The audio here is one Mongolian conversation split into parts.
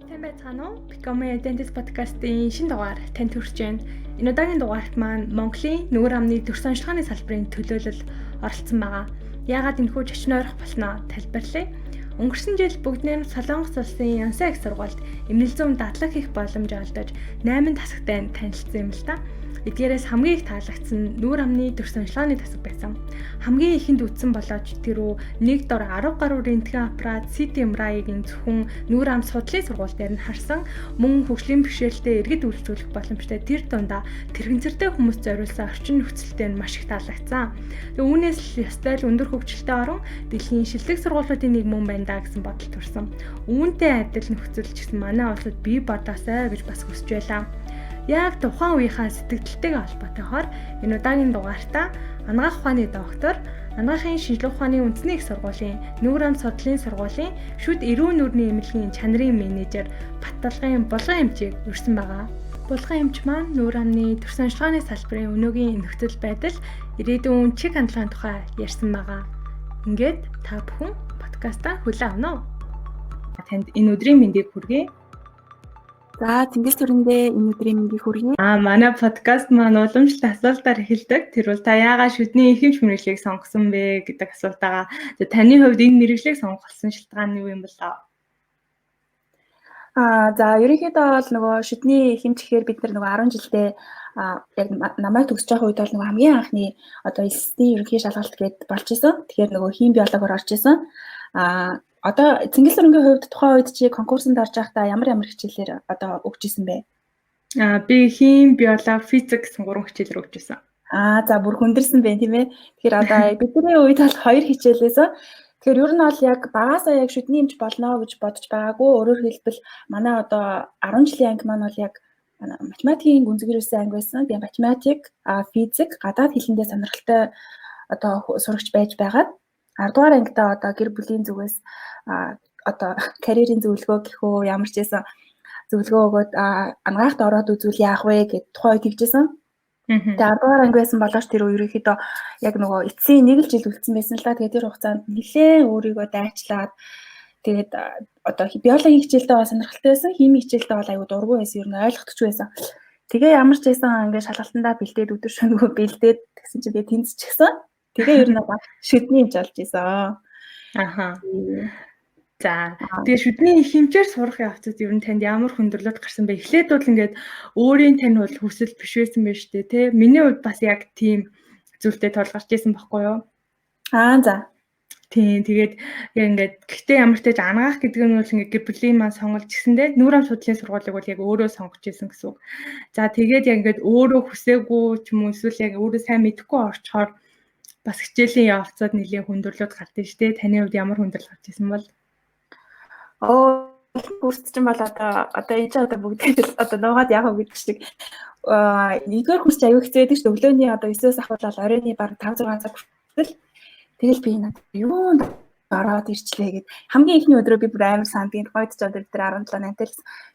Сайн байцгаана уу? Become a Dentist podcast-ийн шинэ дугаар танд хүрч байна. Энэ удаагийн дугаарт маань Монголын нүгэр амны төр сонжилгооны салбарын төлөөлөл оролцсон байгаа. Яагаад энэхүү зочин ойрох болсноо тайлбарлая. Өнгөрсөн жил бүгднээр Солонгос улсын Янсан их сургуульд эмнэлэг зүүн дадлаг хийх боломж олдож 8 тасагтай танилцсан юм л та. Эдгээрээс хамгийн их таалагдсан нүгэр амны төр сонжилгооны тасаг байсан. Хамгийн ихэнд үтсэн болооч тэрүү нэг дор 10 гаруй рентген аппарат CT MRI-гийн зөвхөн нүгэр ам судлалын сургууль дээр нь харсан мөн хөгжлийн бэрхшээлтэй иргэд үйлчлүүлэх боломжтой тэр дундаа тэрэгцэртэй хүмүүст зориулсан орчин нөхцөлтэй нь маш их таалагдсан. Тэгээ үүнээс л ёстой л өндөр хөгжилтэй орон дэлхийн шилдэг сургуулиудын нэг мөн байна даа гэсэн бодол төрсөн. Үүнтэй адил нөхцөл ч гэсэн манай улсад бий болоосай гэж бас хүсэж байлаа. Яг тухайн үеийнхаа сэтгэлдэлтэйгээ холбоотойгоор энэ удаагийн дугаартаа анагаах ухааны доктор, анагаахын шинжилгээ ухааны үндэсний их сургуулийн нүгэр ам судлалын сургуулийн шүд эрүүн нүрийн эмнэлгийн чанарын менежер Баталгын Булган эмчийг урьсан байгаа. Булган эмч маань нүгэр амны төр сонжилгооны салбарын өнөөгийн нөхцөл байдал, ирээдүйн чиг хандлагын тухай ярьсан байгаа. Ингээд та бүхэн подкастаа хүлээн авах нь. Танд энэ өдрийн мэндийг хүргэе. За тэнгис төрөндөө энэ өдрийн мэндийг хүргэе. Манай подкаст маань уламжлалт асуултаар эхэлдэг. Тэр бол та яагаад шүдний ихэмж мэргэжлийг сонгосон бэ гэдэг асуултаа. Таны хувьд энэ мэргэжлийг сонгох болсон шалтгаан нь юу юм бэ? За ерөнхийдөө бол нөгөө шүдний ихэмж гэхээр бид нар нөгөө 10 жилдээ яг намайг төгсөж байгаа үед бол нөгөө хамгийн анхны одоо элсний ерөнхий шалгалт гээд болж исэн. Тэгэхээр нөгөө хим биологоор орж исэн. Одоо Цэнгэл төрөнгийн хувьд тухайн үед чи конкурсанд орж байхдаа ямар хичээлээр одоо өгч исэн бэ? Би хим, биологи, физик гэсэн 3 хичээлээр өгч исэн. За бүр хүндэрсэн байх тийм ээ. Тэгэхээр одоо бидний үед бол 2 хичээлээс. Тэгэхээр ер нь бол яг багасаа яг шүдний эмч болно гэж бодож байгаагүй. Өөрөөр хэлбэл манай одоо 10 жилийн анги маань бол яг математикийн гүнзгийрсэн анги байсан. Тэгээ математик, физик, гадаад хэлэндээ сонирхолтой одоо сурагч байж байгаад 10 дугаар ангидаа одоо гэр бүлийн зүгээс одоо карьерийн зөвлөгөө гэхөө ямар ч байсан зөвлөгөө өгөөд анагаахт ороод үзвэл яах вэ гэд тухай тэгжсэн. Тэгээ 10 дугаар анги байсан болооч тэр ерөнхийдөө яг нөгөө эцсийн 1 жил үлдсэн байсан л да. Тэгээ тэр хугацаанд нэлээд өөрийгөө дайчлаад тэгээд одоо биологийн хичээлдээ сонирхолтой байсан, химийн хичээлдээ бол аюу дургүй байсан, ер нь ойлгохдогч байсан. Тэгээ ямар ч байсан ингээд шалгалтандаа бэлдээд өдөр шөнөгүй бэлдээд тэгсэн чинь тэгээ тэнцчихсэн. Тэгээ ер нь шүдний эмч болж исэн. За тэгээ шүдний хэмжээр сурах явцад ер нь танд ямар хүндрэлүүд гарсан бэ? Эхлээд бол ингээд өөрийн тань бол хүсэл биш байсан байж тээ, тэ? Миний хувьд бас яг тийм зүйлтэй тулгарч исэн байхгүй юу? За. Тийм тэгээд яг ингээд гэхдээ ямар ч тааж анагаах гэдэг нь бол ингээд гэр бүлийн маань сонголж гисэндээ нүгэр ам судлалын сургуулийг бол яг өөрөө сонгож исэн гэсэн үг. За тэгээд яг ингээд өөрөө хүсээгүй ч юм уу эсвэл яг өөрөө сайн мэдэхгүй орчхоор бас хичээлийн явцад нэлийн хүндрэлүүд гардаг шүү дээ. Таны хувьд ямар хүндрэл гарч исэн бол? Бүрт чинь бол одоо энэ ч одоо бүгд одоо нуугаад яах вэ гэдэг шиг нэгдүгээр курс аягүй хэцүү байдаг шүү дээ. Өглөөний одоо 9-өөс ахвал оройны баг 5-6 цаг хүртэл тэгэл би надад юунд ороод ирчлээ гэд хамгийн ихний өдрөө би бүр амар сандгийн гойд ч одоо бид 17-8 дээр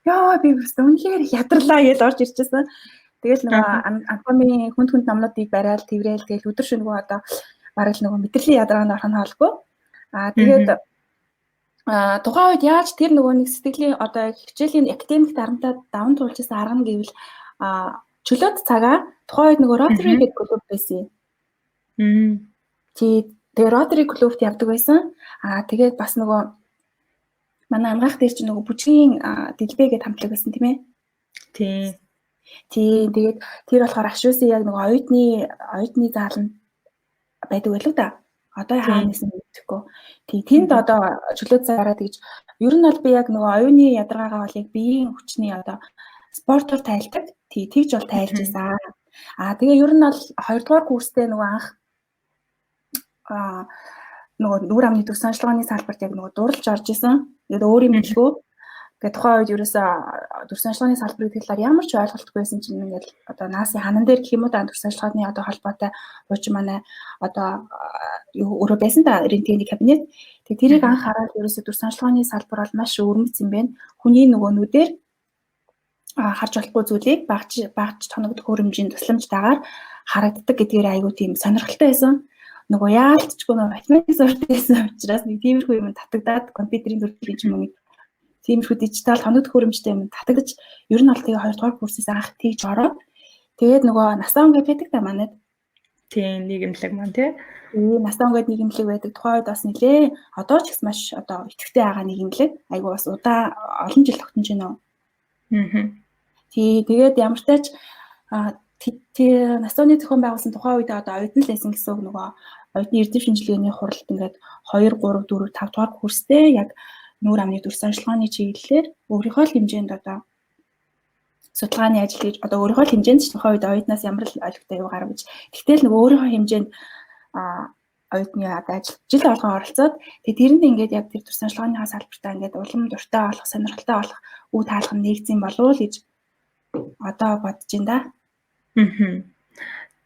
яа би үнэхээр ядарлаа гэж орж ирчихсэн. Тэгэл нөгөө анатомийн хүнд номнуудыг бариад тэрэл тэгэл өдөр шөнөгүй одоо бараг л нөгөө мэдрэлийн ядаргаанд орох нь хоолгүй. Тэгээд тухайн үед яаж тэр нөгөө нэг сэтгэлийн одоо хичээлийн академик дарамтаа даван туулжсэн арга нь гэвэл чөлөөт цагаа тухайн үед нөгөө Rotary гэдэг клуб байсан. Тэгээ Rotary клубт явдаг байсан. Тэгээд бас нөгөө манай анагаах дээр чинь нөгөө бүжгийн дэлбэ гэдэг хамтлаг байсан тийм ээ. Тийм тэгээд тэр болохоор ашуусын яг нөгөө оюутны зааланд байдаг байлгүй да. Одоо хаанаас нь мэдчихгүй. Тэнд одоо чөлөөт цагаараа тэгж ер нь бол би яг нөгөө оюуны ядаргаагаа бол яг биеийн хүчний одоо спортоор тайлдаг. Тэгж бол тайлж байсан. Тэгээ ер нь бол 2 дугаар курстэй нөгөө анх нөгөө нүгэр амны төр сонжилгооны салбарт яг нөгөө дурлж орж исэн. Тэгээд өөр юм билгүй. Тэгээд тухайн үед ерөөсөө төр сонжилгооны салбарыг тэгэхээр ямар ч ойлголтгүй байсан чинь ингээл одоо наасын ханан дээр гэх юм уу да төр сонжилгооны одоо холбоотой хуучин манай одоо өөрөө байсан та рентгений кабинет. Тэгээд тэрийг анх хараад ерөөсөө төр сонжилгооны салбар бол маш өрмөц юм байна. Хүний нөгөө нүдээр харж болохгүй зүйлийг багж тоногдох хөрөмжийн тусламжтайгаар харагддаг гэдгээр айгүй тийм сонирхолтой байсан. Нөгөө яалтчгүй нөгөө математик сурдаг байсан учраас нэг тиймэрхүү юм татагдаад компьютерийн төрөлхтний ч юм уу нэг тиймэрхүү дижитал тоног төхөөрөмжтэй юм татагдаж ер нь бол тэгээ 2 дугаар курсээс анх тэгж ороод тэгээд нөгөө насаа ингээд байдаг та манайд. Тийм нийгэмлэг маань тий. Насаа ингээд нийгэмлэг байдаг. Тухайн үед бас нэлээ одоо ч гэсэн маш одоо идэвхтэй байгаа нийгэмлэг. Айгу бас удаа олон жил тогтнож байна уу. Тэгээд ямар ч тач насны зохион байгуулсан тухайн үед одоо оюутан лайсан гэсэн үг нөгөө оюутны эрдэм шинжилгээний хуралд ингээд 2, 3, 4, 5 дугаар курстэй яг нүүр амны дүрс онцлогооны чиглэлээр өөрийнхөө л хэмжээнд одоо судалгааны ажил хийж одоо өөрийнхөө л хэмжээнд ч тухайн үед оюутнаас ямар л олигтой юу гаргаж тэгтэл нөгөө өөрийнхөө хэмжээнд оюутны одоо ажил болгон оролцоод тэгээд тэрэнд ингээд яг тэр дүрс онцлогооныхаа салбартаа ингээд улам дуртай болох, сонирхолтой болох үе таалах нь нэгдсэн болов уу гэж одоо бодож байна да.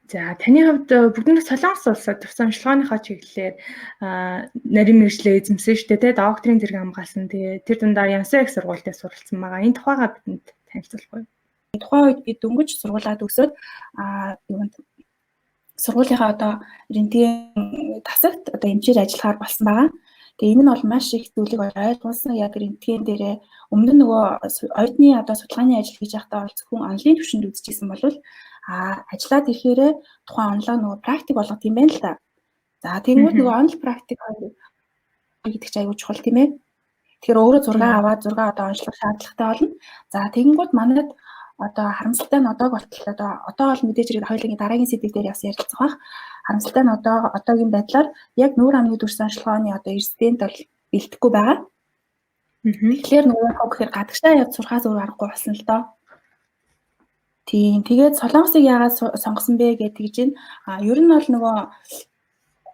За таны хувьд бүгд Солонгос улсад тус онцлогооныхоо чиглэлээр нарийн мэргэжлээ эзэмсэн шүү дээ, докторийн зэрэг хамгаалсан. Тэгээ тэр дундаа Янсан их сургуультай суралцсан байгаа. Энэ тухайгаа бидэнд танилцуулах уу? Тухайн үед би дөнгөж сургуулаад өсөөд юунд сургуулийнхаа одоо рентген тасагт одоо эмчээр ажиллахаар болсон байгаа. Тэгээ энэ нь бол маш их зүйлийг ойлгуулсан. Яг рентген дээрээ өмнө нь нөгөө оюутны одоо судалгааны ажил хийж байхдаа бол зөвхөн онлайн түвшинд үзчихсэн болвол ажиллаад ирэхээр тухайн онлайн нөгөө практик болгох юм байна л да. За тэгвэл нөгөө онл практик гэдэг чинь аягүй чухал тийм ээ. Тэгэхээр өөрөө 6 аваад 6 одоо онцлог шаардлагатай болно. За тэгэнгүүт манайд одоо харамсалтай нь одоо болтол одоо бол мэдээж хэрэг хоёулангийн дараагийн сэдвүүд дээр бас ярилцах бах. Харамсалтай нь одоогийн байдлаар яг нүүр амны дүрс онцлогооны одоо резидент бол бэлтгэхгүй байгаа. Тэгэхээр нөгөө гэхээр гадагшаа яд сурахаас өөр аргагүй болсон л доо. Тийм тэгээд Солонгосыг яагаад сонгосон бэ гэдэг тэгж байна. Ер нь бол нөгөө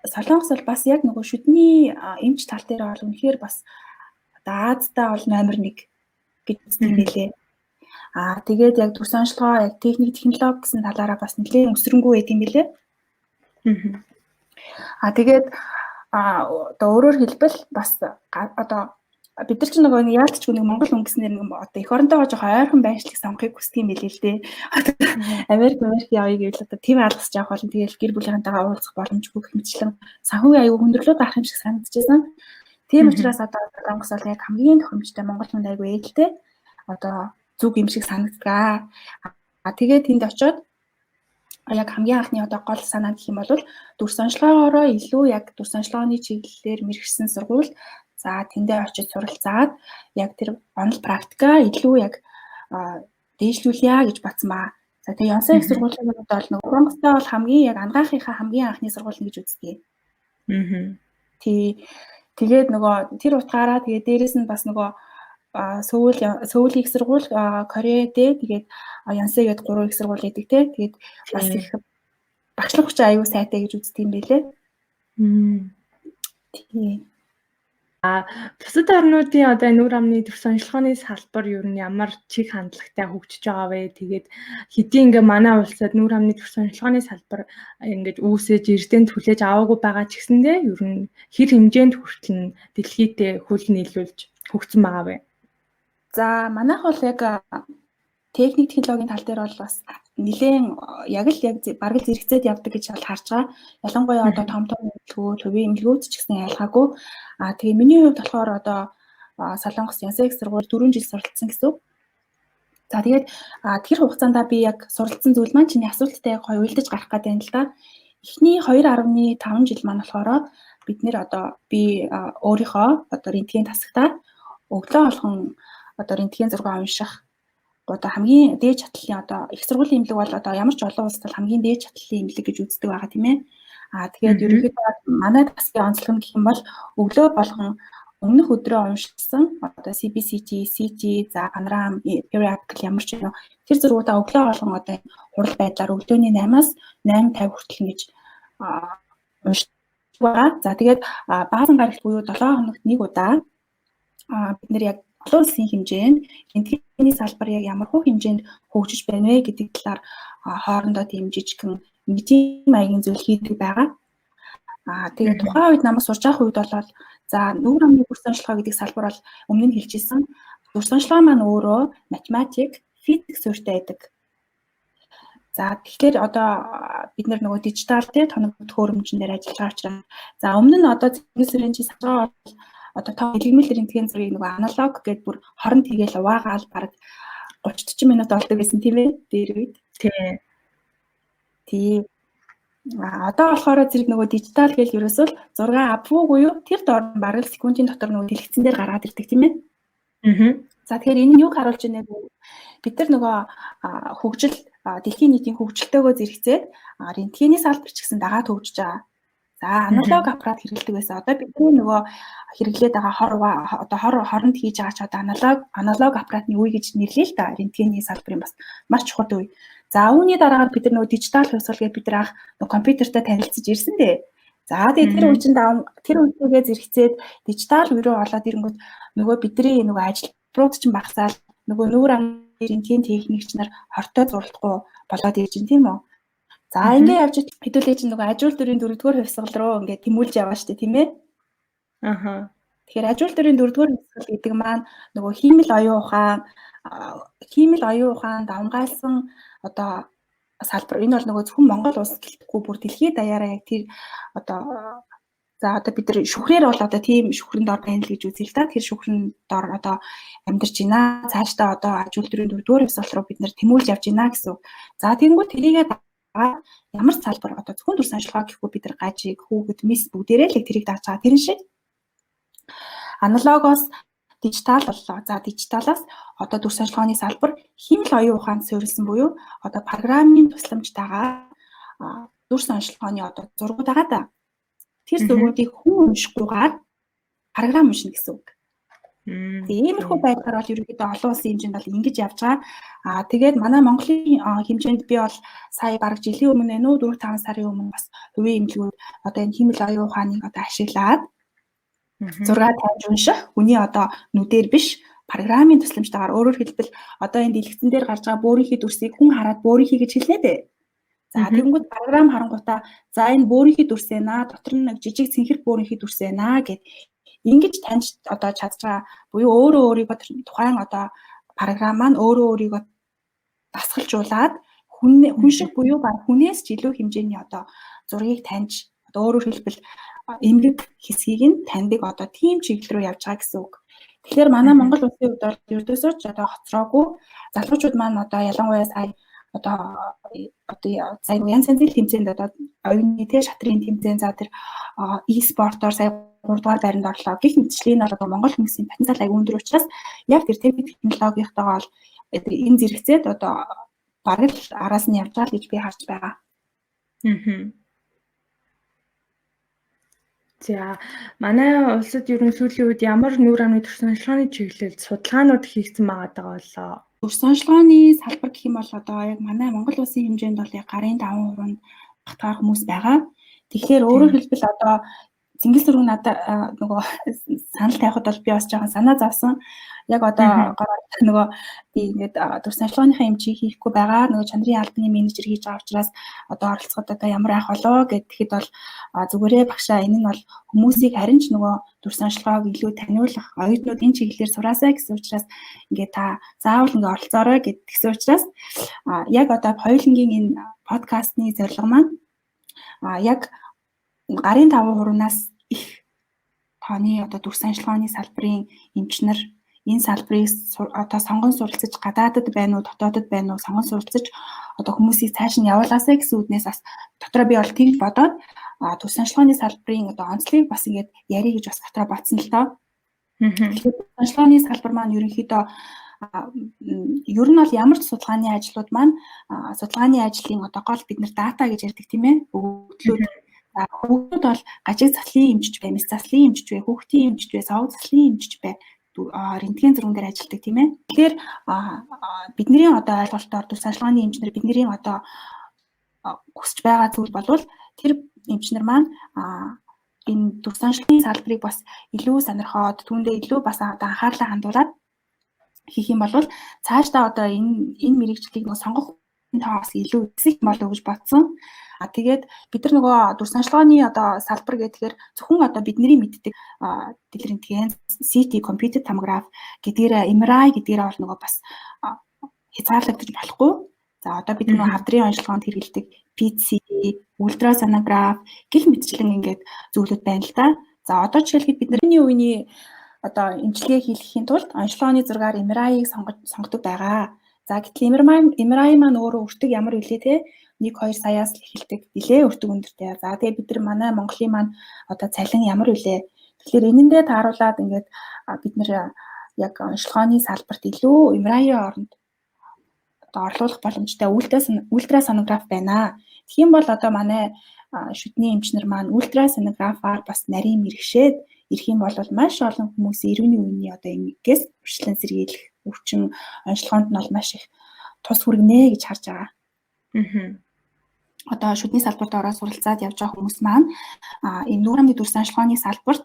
Солонгос бол бас яг нөгөө шүдний эмч тал дээр бол үнэхээр бас одоо Азтай бол номер 1 гэж үздэг байлээ. Тэгээд яг дүрс онцлогоо яг техник технологи гэсэн талаараа бас нэлээд өсрөнгөө байт юм билээ. Тэгээд одоо өөрөөр хэлбэл бас одоо бид нар ч нөгөө яалтчгүй нэг Монгол хүн гэснээр нэг одоо эх орондоо жоохон ойрхон байршлыг сонгохыг хүсдэг юм билээ л дээ. Америк явъя гэвэл одоо тийм алгасч явах болно. Тэгэл гэр бүлийнхэнтэйгээ уулзах боломжгүй гэх мэтчлэн санхүүгийн аюул хөндөрлөд байх юм шиг санагдчихсан. Тийм учраас одоо Солонгос бол яг хамгийн тохиромжтой Монгол хүнд аюул ээлтэй одоо зүг юм шиг санагддаг. Тэгээд тэнд очиод яг хамгийн анхны одоо гол санаа гэх юм бол дүрс онцлогоороо илүү яг дүрс онцлогооны чиглэлээр мэргэжсэн сургууль. За тэндээ очиж суралцаад яг тэр онл практика илүү яг дээшлүүлье гэж батсан ба. За тэгээ Янсан их сургуулийн бол Солонгостой бол хамгийн яг ангаахынхаа хамгийн анхны сургууль гэж үздэг. Тэгээд нөгөө тэр утгаараа тэгээ дээрэс нь бас нөгөө Сөүл их сургууль Кореэд тэгээд Янсан гээд 3 их сургууль байдаг те. Тэгээд бас их багшлах хүч аюу сайтай гэж үздэг юм байлээ. Тийм. Бусад орнуудын одоо нүүр амны дүрс онцлогооны салбар ер нь ямар чиг хандлагатай хөгжиж байгаа вэ? Тэгээд хэдийн ингээ манай улсад нүүр амны дүрс онцлогооны салбар ингээд үүсэж эрдэнэ хүлээж аваагүй байгаа ч гэсэндээ ер нь хэр хэмжээнд хүртэл нь дэлхийдээ хөл нийлүүлж хөгжсөн байгаа вэ? За манайх бол яг техник технологийн тал дээр бол бас нэлээд яг бараг л зэрэгцээд явдаг гэж бол харж байгаа. Ялангуяа одоо том имлгүүд, төвийн имлгүүд ч гэсэн ялгаагүй. Тэгээ миний хувьд болохоор одоо Солонгос Янсан их сургууль 4 жил суралцсан гэсэн үг. За тэгээд тэр хугацаанд би яг суралцсан зүйл маань чиний асуулттай яг уйлдаж гарах гэдэг юм л да. Эхний 2.5 жил маань болохоор бид нэр одоо би өөрийнхөө одоо рентген тасагтаа өглөө болгон одоо рентген зураг унших одоо хамгийн дээд чатлалын одоо их сургуулийн имлэг бол одоо ямар ч олон улсад хамгийн дээд чатлалын имлэг гэж үздэг байгаа тийм ээ. Тэгээд ерөнхийдөө манай тасгийн онцлог гэх юм бол өглөө болгон өмнөх өдрөө уншсан одоо CBCT, CT, за панорам, periapical ямар ч юм тэр зургуудаа өглөө болгон одоо хурал байдлаар өглөөний 8-аас 8:50 хүртэл ингэж уншдаг байгаа. За тэгээд баазан гарагт буюу 7 хоногт нэг удаа бид нэр яг олон улсын хэмжээнд рентгений салбар яг ямар хөө хэмжээнд хөгжиж байна вэ гэдэг талаар хоорондоо тийм жижигхэн мэдээ маягийн зүйл хийдэг байгаа. Тэгээд тухайн үед намайг сурж авах үед бол за нүүр амны дүрс онцлогоо гэдэг салбар бол өмнө нь хэлжсэн. Дүрс онцлогоо маань өөрөө математик, физик суурьтай байдаг. За тэгэхээр одоо бид нөгөө дижитал тоног төхөөрөмжнөр ажиллаж байгаа учраас за өмнө нь одоо Цэнгис Сүрэнчи саргаа одоо тоо илгэмэл рентген зургийг нөгөө аналог гэдээ бүр хоронд хийгээл уваагаал баг 30-40 минут болдог гэсэн тийм ээ дээр үед. Тийм. Одоо болохоор зэрэг нөгөө дижитал гэл ерөөсөө 6 апвуу буюу тэр доор бараг секундын дотор нөгөө дэлгэцэн дээр гаргаад ирдэг тийм ээ. За тэгэхээр энэ нь юу харуулж байна вэ? Бид нар нөгөө хөгжил дэлхийн нийтийн хөгжилтэйгөө зэрэгцээд рентгений салбар ч гэсэн дагаад хөгжиж байгаа. За аналог аппарат хэрэглэдэг байсан. Одоо бидний нөгөө хэрэглээд байгаа хоронд хийж байгаа ч одоо аналог аппаратны үе гэж нэрлэе л да. Рентгений салбарын бас маш чухал үе. За үүний дараагаар бид нар нөгөө дижитал хувьсгал гэж бид нар компьютертэй танилцж ирсэн дээ. За тэгээд тэр үеийн тэр үеийгээ зэрэгцээд дижитал үе рүү ороод ирэнгүүт нөгөө бидний нөгөө ажилбарууд ч багасаал нөгөө нүүр амны рентген техникч нар хортой зуралдахгүй болоод ирж байна тийм үү? За ингээ явж хэдүүлээ чинь нөгөө ажил дөрвийн 4-р хувьсгал руу ингээ тэмүүлж яваа штэ тийм ээ. Тэгэхээр ажил дөрвийн 4-р хувьсгал гэдэг маань нөгөө хиймэл оюун ухаан давмгайлсан одоо салбар. Энэ бол нөгөө зөвхөн Монгол улс гэлтгүй бүр дэлхийд даяараа яг тэр одоо за одоо бид нар шүхрээр бол одоо тийм шүхрэнд ор байна л гэж үзье л да. Тэр шүхрэнд ор одоо амьдарч байна. Цаашдаа одоо ажил дөрвийн 4-р хувьсгал руу бид нар тэмүүлж явж байна гэсэн. За тэгэнгүүт тэрийгээ ямар салбар одоо зөвхөн дүр саншилгаа гэхгүй бид нар гажиг, хүүхэд, мис бүгдээрээ л тэрийг дааж байгаа. Тэр шиг аналогоос дижитал боллоо. За дижиталаас одоо дүр саншилгааны салбар хиймэл оюун ухаанд суурилсан буюу одоо программын тусламжтайгаар дүр саншилгааны одоо зургууд байгаа да. Тэр зургуудыг хүн уншихгүйгээр програм уншина гэсэн үг. Иймэрхүү байдлаар бол ерөнхийдөө олон улсын хэмжээнд бол ингэж явж байгаа. Тэгээд манай Монголын хэмжээнд би бол сая бараг жилийн өмнө нөө 4-5 сарын өмнө бас хувийн эмнэлгүүд одоо энэ хиймэл оюун ухааныг одоо ашиглаад зураг тавьж унших хүний одоо нүдээр биш программын тусламжтайгаар өөрөөр хэлбэл одоо энэ дэлгэцэн дээр гарч байгаа бөөрийнхий дүрсийг хүн хараад бөөрийнхий гэж хэлнэ дээ. За тэгэнгүүт програм харангуйтаа за энэ бөөрийнхий дүрс ээ дотор нь нэг жижиг цэнхэр бөөрийнхий дүрс ээ гэд ингэж таньж одоо чадж байгаа буюу өөрийнхөө тухайн одоо програм маань өөрийгөө дасгалжуулаад хүн шиг буюу баг хүнээс ч илүү хэмжээний одоо зургийг таньж одоо өөрөөр хэлбэл эмгэг хэсгийг нь таньдаг одоо тийм чиглэл рүү явж байгаа гэсэн үг. Тэгэхээр манай Монгол улсын хувьд бол ердөөсөө ч одоо хоцроогүй залуучууд маань одоо ялангуяа сая янз янзын тэмцээнд одоо оюуны шатрын тэмцээн за тэр e-спортоор сая 3-р байранд орлоо. Гэх мэтчлэн бол одоо Монгол хүмүүсийн потенциал аяг өндөр учраас яг тэр технологийнхтойгоо бол энэ зэрэгцээд одоо бараг л араас нь явж байгаа л гэж би харж байгаа. За манай улсад ерөн сүүлийн үед ямар нүүр амны дүр саншилгааны чиглэлд судалгаанууд хийгдсэн байгаа болоо. Дүр саншилгааны салбар гэх юм бол одоо яг манай Монгол улсын хэмжээнд бол яг гарын 5% багтаах хүмүүс байгаа. Тэгэхээр өөрөөр хэлбэл одоо Цэнгэл зураг надад нөгөө санал тавихад бол би бас жоохон санаа зовсон. Яг одоо нөгөө би ингээд дүр саншилгааныхаа хэмжээг хийхгүй байгаа. Нөгөө чанарын албаны менежер хийж байгаа учраас одоо оролцоход одоо ямар ах болоо гэхэд бол зүгээрээ багшаа энэ нь бол хүмүүсийг харин ч нөгөө дүр саншилгааг илүү таниулах, оюутнууд энэ чиглэлээр сураасаа гэсэн учраас ингээд та заавал ингээд оролцоорой гэсэн учраас яг одоо хоёулангийн энэ подкастны зорилго маань яг гарын 5%-аас их тооны одоо дүр саншилгааны салбарын эмчнэр энэ салбарыг одоо сонгон суралцаж гадаадад байна уу дотоодод байна уу сонгон суралцаж одоо хүмүүсийг цааш нь явуулаасаа гэсэн үднээс бас дотроо би бол тэгж бодоод дүр саншилгааны салбарын одоо онцлогийг бас ингэж ярих гэж бас дотроо бодсон л доо. Тэгэхээр дүр саншилгааны салбар маань ерөнхийдөө ер нь бол ямар ч судалгааны ажлууд маань судалгааны ажлын одоо гол бид нар дата гэж ярьдаг тийм ээ өгөгдлүүд хүүхдүүд бол гажиг заслын эмчж бай, мэс заслын эмчж бай, хүүхдийн эмчж бай, сав заслын эмчж бай, рентген зурган дээр ажилладаг тийм ээ. Тэгэхээр бидний одоо ойлголтоор дүр саншилгааны эмчнэр бидний одоо хүсэж байгаа зүйл болвол тэр эмчнэр маань энэ дүр саншилгааны салбарыг бас илүү сонирхоод түүндээ илүү бас одоо анхаарлаа хандуулад хийх юм бол цаашдаа одоо энэ мэрэгжлийг нөгөө сонгох тоос илүү ихсэх болов гэж бодсон. Тэгээд бид нар нөгөө дүр саншилгааны одоо салбар гэхээр зөвхөн одоо бидний мэддэг рентген, CT, computed tomograph гэдгээр MRI гэдгээр бол нөгөө бас хязгаарлагдаж болохгүй. За одоо бид нөгөө хавдрын онцлогоонд хэрэглэдэг PC, ультрасонограф гэх мэтчлэн ингээд зүйлүүд байна л да. За одоо жишээлбэл бид нарийн үений одоо эмчилгээ хийхин тулд онцлогооны зургаар MRI-ыг сонгодог байгаа. За гэтэл MRI маань өөрөө өртөг ямар үлээ те 1-2 саяас л эхэлдэг. Нилээ өртөг өндөртэй. За тэгээ бид нар манай Монголын маань одоо цалин ямар үлээ. Тэгэхээр энэндээ тааруулаад ингээд бид нар яг онцлогооны салбарт илүү MRI-ийн оронд одоо орлуулах боломжтой ультрасонограф байна. Тэгхийн бол одоо манай шүдний эмч нар маань ультрасонографаар бас нарийн мэрэгшээд ирэх юм бол маш олон хүмүүсийн эрүүний үений одоо эмгээс урьдчилан сэргийлэх өвчин онцлогоонд нь бол маш их тус хүргэнэ гэж харж байгаа. Одоо шүдний салбарт ороод суралцаад явж байгаа хүмүүс маань энэ нүүр амны дүрс онцлогооны салбарт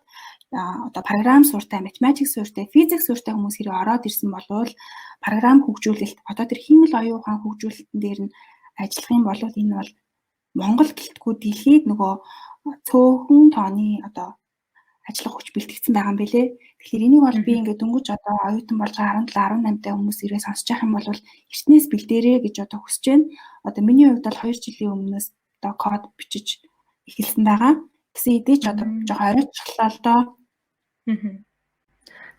одоо програм суурьтай, математик суурьтай, физик суурьтай хүмүүс хэрэг ороод ирсэн болвол програм хөгжүүлэлт одоо тэр химэл оюун ухаан хөгжүүлэлтэн дээр нь ажиллах юм бол энэ бол Монгол гэлтгүй дэлхийд нөгөө цөөхөн тооны одоо ажиллах хүч бэлтгэгдсэн байгаа юм билэ. Тэгэхээр энийг бол би ингээд дөнгөж одоо оюутан болж байгаа 17 18 та хүмүүс ирээ сонсож явах юм бол эртнээс бэлдээрээ гэж одоо хүсэж байна. Одоо миний хувьд бол 2 жилийн өмнөөс одоо код бичиж эхэлсэн байгаа. Гэсэн хэдий ч одоо жоохон оройтчлаа л доо.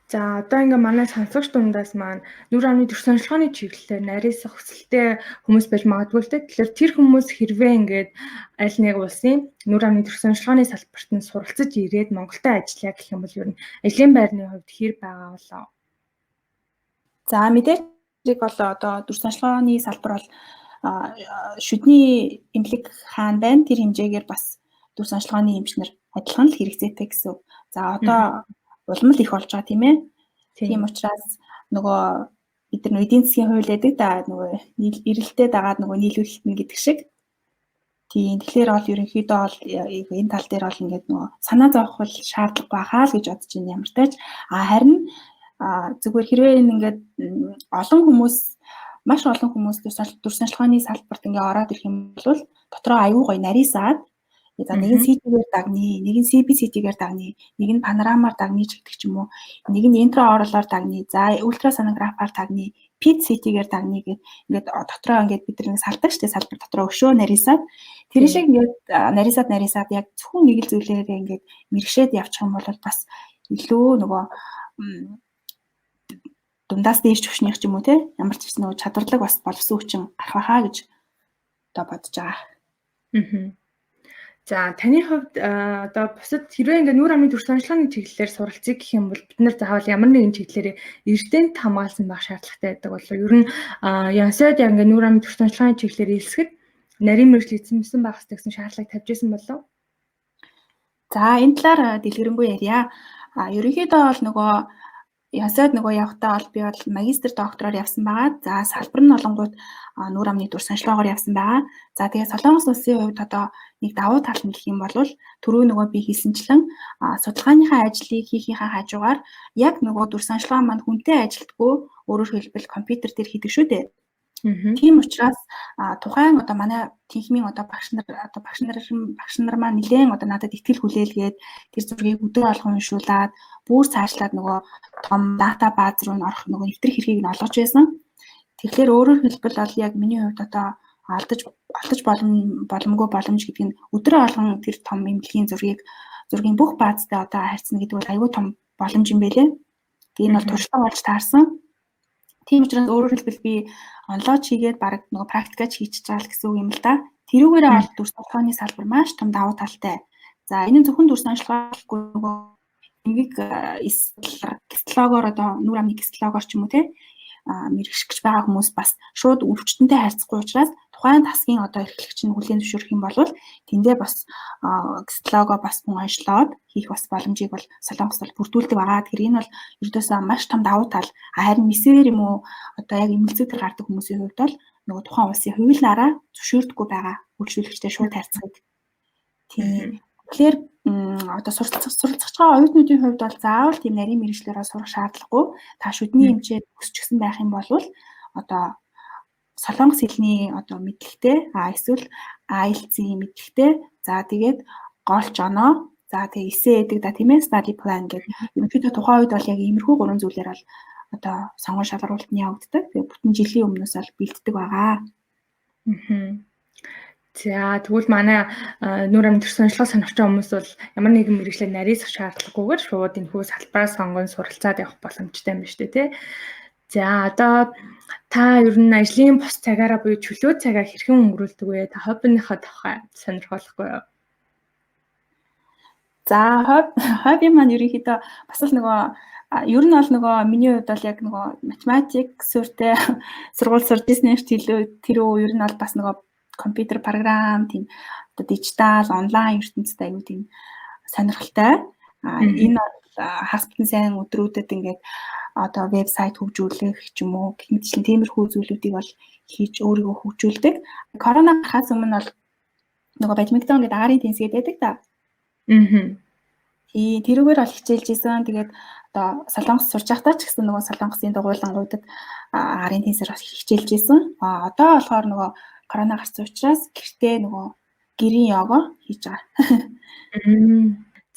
За одоо ингээ манай сонсогч дундаас маань нүүр амны дүрс онцлогооны чиглэлээр нарийнсах хүсэлтэй хүмүүс байж магадгүй л дээ. Тэгэхээр тэр хүмүүс хэрвээ ингээд аль нэг улсын нүүр амны дүрс онцлогооны салбарт нь суралцаж ирээд Монголд ажиллая гэх юм бол ер нь ажлын байрны хувьд хэр байгаа болоо? За мэдээж бол одоо дүрс онцлогооны салбар бол шүдний эмнэлэг хаан байна. Тэр хэмжээгээр бас дүрс онцлогооны эмчнэр адилхан л хэрэгцээтэй гэсэн. За одоо улам л их болж байгаа тийм ээ. Тийм учраас нөгөө бид нар эдийн засгийн хууль гэдэг да нөгөө эрэлтээ дагаад нөгөө нийлүүлэлт нь гэдэг шиг. Тийм тэгэхээр бол ерөнхийдөө бол энэ тал дээр бол ингээд нөгөө санаа зовох бол шаардлага байхаа л гэж бодож байна ямар тач. Харин зүгээр хэрвээ ингээд маш олон хүмүүс дүрс онцлогооны салбарт ингээд ороод ирэх юм бол дотроо аюу гой нарийсаад за нэг нь CT-гээр дагны, нэг нь CBCT-гээр дагны, нэг нь панорамаар дагны ч гэдэг ч юм уу. Нэг нь интраоралаар дагны, за ультрасонографаар дагны, PET-CT-гээр дагны гэдэг ингээд дотроо ингээд бид нэг салдаг штэ салбар дотроо өшөө нарийсаад тэр шиг ингээд нарийсаад яг зөвхөн нэг л зүйлээрээ ингээд мэрэгшээд явчих юм бол бас илүү нөгөө дундаас дээш төвшнийх ч юм уу те ямар ч гэсэн нөгөө чадварлаг бас боловсон хүчин гарах байхаа гэж одоо бодож байгаа. За таны хувьд одоо бусад хэрвээ ингээ нүүр амны дүрс онцлогооны чиглэлээр суралцъя гэх юм бол бид нар заавал ямар нэгэн чиглэлээр эрдэнэт хамгаалсан байх шаардлагатай байдаг болов ер нь янсад ингээ нүүр амны дүрс онцлогооны чиглэлээр хэлсэхэд нарийн мэргэжил эзэмсэн байх гэсэн шаардлагыг тавьж исэн болов? За энэ талаар дэлгэрэнгүй ярья. Ерөнхийдөө бол нөгөө янсад нөгөө явахтаа бол би бол магистр доктороор явсан байгаа. За салбар нь олонгууд нүүр амны дүрс онцлогоогоор явсан байгаа. За тэгээ Солонгос улсын хувьд одоо нэг давуу тал нь гэх юм бол түрүү нөгөө би хэлсэнчлэн судалгааныхаа ажлыг хийхийнхаа хажуугаар яг нөгөө дүрс онцлогоо маань хүнтэй ажилтгүй өөрөөр хэлбэл компьютер дээр хийдэг шүү дээ. Тийм учраас тухайн одоо манай техникийн одоо багш нар маань нэлээд одоо надад ихтгэл хүлээлгээд тэр зургийг өдөр болгон уншуулад бүр цаашлаад нөгөө том дата бааз руу н орох нөгөө нэвтрэх хэргийг нь олгож байсан. Тэгэхээр өөрөөр хэлбэл бол яг миний хувьд одоо алдаж боломгүй боломж гэдэг нь өдөр болгон тэр том эмнэлгийн зургийн бүх баазтай одоо харьцна гэдэг бол аюул том боломж юм байлээ. Тэгээ энэ бол туршлага болж таарсан. Тийм учраас өөрөөр хэлбэл би онлайн хийгээд баг нөгөө практикач хийчихэж байгаа л гэсэн үг юм л да. Тэрүүгээрээ бол дүрс онцлогооны салбар маш том давуу талтай. За энэ нь зөвхөн дүрс онцлогоогүй нөгөө эмгэг кистологоор одоо нүүр амны кистологоор ч юм уу те мэрэгшгэж байгаа хүмүүс бас шууд өвчтөнтэй харьцахгүй учраас тухайн тасгийн одоо эрхлэгч нь хүлээн зөвшөөрөх юм бол тэндээ бас кистолого бас хүн онцлоод хийх бас боломжийг бол Солонгос бол бүрдүүлдэг байгаа. Тэгэхээр энэ бол ердөөсөө маш том давуу тал. Харин мисээр юм уу одоо яг эмнэлзүүдээр гардаг хүмүүсийн хувьд бол нөгөө тухайн улсын хуулиараа зөвшөөрдөггүй байгаа үйлчлүүлэгчтэй шууд харьцдаг. Тийм. Тэгэхээр одоо суралцах байгаа оюутнуудын хувьд бол заавал тийм нарийн мэргэжлээрээ сурах шаардлагагүй. Та шүдний эмчээр өсчихсэн байх юм бол одоо солонгос хэлний одоо мэдлэгтэй эсвэл IELTS-ийн мэдлэгтэй за тэгээд голч оноо за тэгээд эсээ эдэг да тийм ээ study plan гэдэг ерөнхийдөө тухайн үед бол яг иймэрхүү гурван зүйлээр бол одоо сонгон шалгаруулалт нь явагддаг. Тэгээд бүтэн жилийн өмнөөс бол бэлддэг байгаа. За тэгвэл манай нүүр амны төрсөн онцлог сонирхч байгаа хүмүүс бол ямар нэгэн мэргэжлээр нарийсах шаардлагагүйгээр шууд энэхүү салбараа сонгон суралцаад явах боломжтой юм байна шүү дээ, тий. За одоо та ер нь ажлын бос цагаараа буюу чөлөө цагаа хэрхэн өнгөрүүлдэг вэ? Та хоббиныхаа тухай сонирхолтой юу? За хобби маань ерөнхийдөө бас л нөгөө ер нь бол нөгөө миний хувьд бол яг нөгөө математик суурьтай сургууль сурж ирсэн юм шиг тэр ер нь бол бас нөгөө компьютер програм тийм одоо дижитал онлайн ертөнцид аягүй тийм сонирхолтой. Энэ бол хас бүтэн сайн өдрүүдэд ингээд одоо вебсайт хөгжүүлэх ч юм уу гэх мэт тиймэрхүү зүйлүүдийг бол хийж өөрийгөө хөгжүүлдэг. Корона гарахаас өмнө бол нөгөө бадминтон гэдэг агарын теннисгээд байдаг та. Тэрүүгээр бол хичээлж исэн. Тэгээд одоо Солонгос сурч байхдаа ч гэсэн нөгөө Солонгосын дугуйлангуудад агарын теннисээр бас хичээлж исэн. Одоо болохоор нөгөө корона гарсан учраас гэртээ нөгөө гэрийн йога хийж байгаа.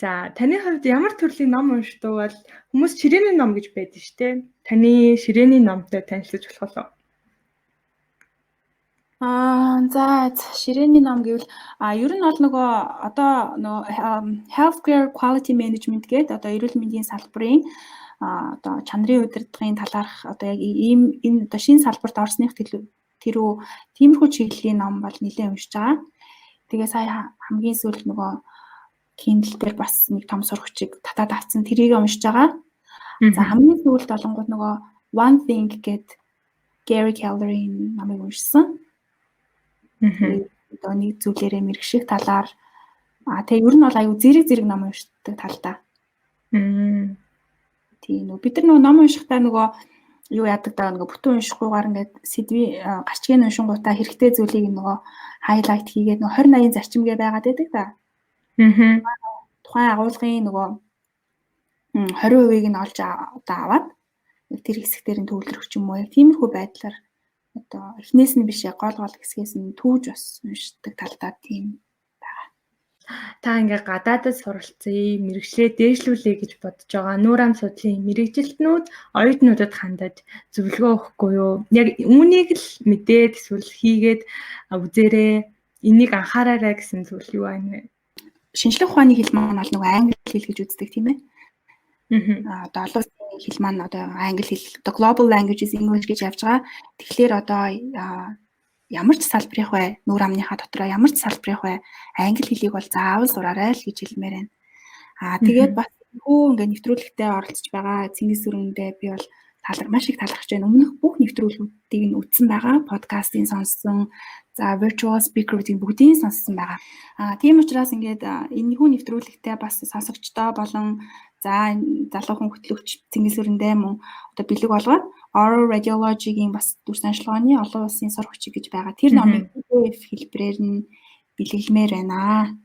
За таны хувьд ямар төрлийн ном уншдаг бол хүмүүс ширээний ном гэж байдаг шүү дээ. Таны ширээний номтой танилцуулж болох уу? За ширээний ном гэвэл ер нь бол нөгөө одоо нөгөө healthcare quality management гэдэг одоо эрүүл мэндийн салбарын одоо чанарын удирдлагын талаарх одоо яг энэ одоо шинэ салбарт орсных тэрүү тиймэрхүү чиглэлийн ном бол нэлээд уншиж байгаа. Тэгээ сая хамгийн сүүлд нөгөө Kindle дээр бас нэг том сургачиг татаад авсан тэрийг уншиж байгаа. За хамгийн сүүлд олонгууд нөгөө One Thing гэдэг Gary Keller-ийн номыг уншсан. Одоо нэг зүйлээрээ мэргэших талаар тэгээ ер нь бол аюу зэрэг ном уншдаг талдаа. Тийм нөө бид нар нөгөө ном уншихтаа нөгөө юу яадаг даа нөгөө бүтэн уншихгүйгээр ингээд сэдвийн гарчгийн уншингуудаа хэрэгтэй зүйлийг нөгөө хайлайт хийгээд нөгөө 20-80 зарчимгээ байгаад байдаг да. Тухайн агуулгын нөгөө 20%-ийг нь олж одоо аваад тэр хэсгээр нь төвлөрөх ч юм уу яг тиймэрхүү байдлаар одоо эхнээс нь биш гол хэсгээс нь түүж бас уншдаг талдаа тийм байгаа. Та ингээ гадаадд суралцъя, мэргэжлээ дээшлүүлэе гэж бодож байгаа нүүр ам судлалын мэргэжилтнүүд оюутнуудад хандаж зөвлөгөө өгөхгүй юу? Яг үүнийг л мэдээд эсвэл хийгээд үзээрэй, энийг анхаараарай гэсэн зүйл юу байна вэ? Шинжлэх ухааны хэл маань бол нөгөө англи хэл гэж үздэг тийм ээ. Одоо олон улсын хэл маань одоо англи хэл одоо global languages English гэж явж байгаа. Тэгэхээр одоо ямар ч салбарынх бай, нүүр амныхаа дотроо ямар ч салбарынх бай, англи хэлийг бол заавал сураарай л гэж хэлмээр байна. Тэгээд бас хөө ингээ нэвтрүүлэгтээ оролцож байгаа Цингис сүрэндээ би бол маш их талархаж байна. Өмнөх бүх нэвтрүүлгүүдийг нь үзсэн байгаа. Подкастын сонссон, за virtual speaker-уудын бүгдийг сонссон байгаа. Тийм учраас ингээд энэхүү нэвтрүүлэгтээ бас сонсогчдоо болон за залуухан хөтлөгч Цингис сүрэндээ мөн одоо бэлэг болгоод Oral Radiology-гийн бас дүр санчлагын олон улсын сургачиг гэж байгаа. Тэр номыг хэлбэрээр нь бэлгэлмээр байна.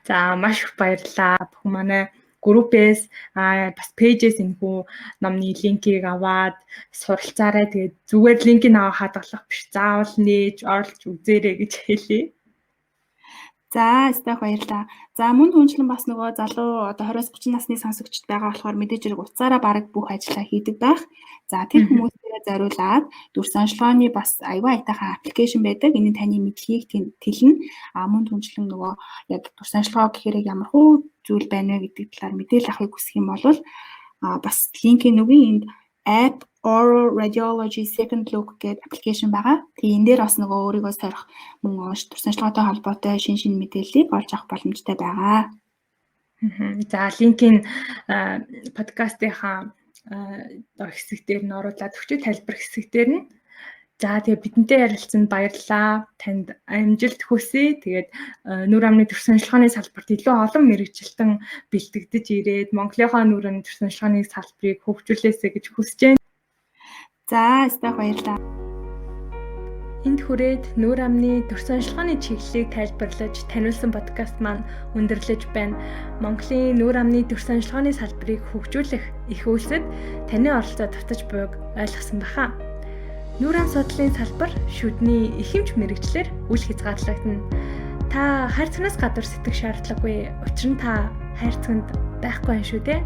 За маш их баярлалаа. Бүхэн манай группээс бас пэйжээс энэхүү номны линкийг аваад суралцаарай. Тэгээд зүгээр линкийг аваад хадгалах биш. Заавал нээж орлож үзээрэй гэж хэлье. За стах баярлалаа. За мөн түнчлэн бас нөгөө залуу одоо 20-30 насны сонсогчд байгаа болохоор мэдээж хэрэг уцаараа баг бүх ажиллаа хийдэг байх. За тэр хүмүүстээ зориулаад дүр санчлагын бас аюу айтайхан аппликейшн байдаг. Энэ таны мэдлэгийг тэлнэ. Мөн түнчлэн нөгөө яг дүр санчлагаа гэхээр ямар хөө зүйл байна вэ гэдэг талаар мэдээлэл авахыг хүсэх юм бол бас линкийн нүгийн энд app Oral Radiology Second Look гэдэг аппликейшн байгаа. Тэгээ энэ дээр бас нөгөө өөрийгөө сорих мөн дүр санчлагатай холбоотой шинэ мэдээллийг олж авах боломжтой байгаа. За линкийн подкастынхаа хэсэг дээр нь оруулаад өгчөө тайлбар хэсэг дээр нь. За тэгээ бидэнтэй ярилцсанд баярлалаа. Танд амжилт хүсье. Тэгээд нүүр амны дүр санчлагын салбарт илүү олон мэргэжилтэн бэлтгэж ирээд Монголынхаа нүүр амны дүр санчлагын салбарыг хөгжүүлээсэй гэж хүсэж байна. За стах баярлалаа. Энд хүрээд нүүр амны дүр санчлагын чиглэлийг тайлбарлаж таниулсан подкаст маань өндөрлөж байна. Монголын нүүр амны дүр санчлагын салбарыг хөгжүүлэх их үйлсэд таны оролцоо давтаж буйг ойлгосон баха. Нүүр ам судлалын салбар шүдний ихэмж мэргэжлэр үл хязгаарлагдана. Та хайрцагнаас гадуур сэтгэх шаардлагагүй. Учир нь та хайрцагт байхгүй юм шүү дээ.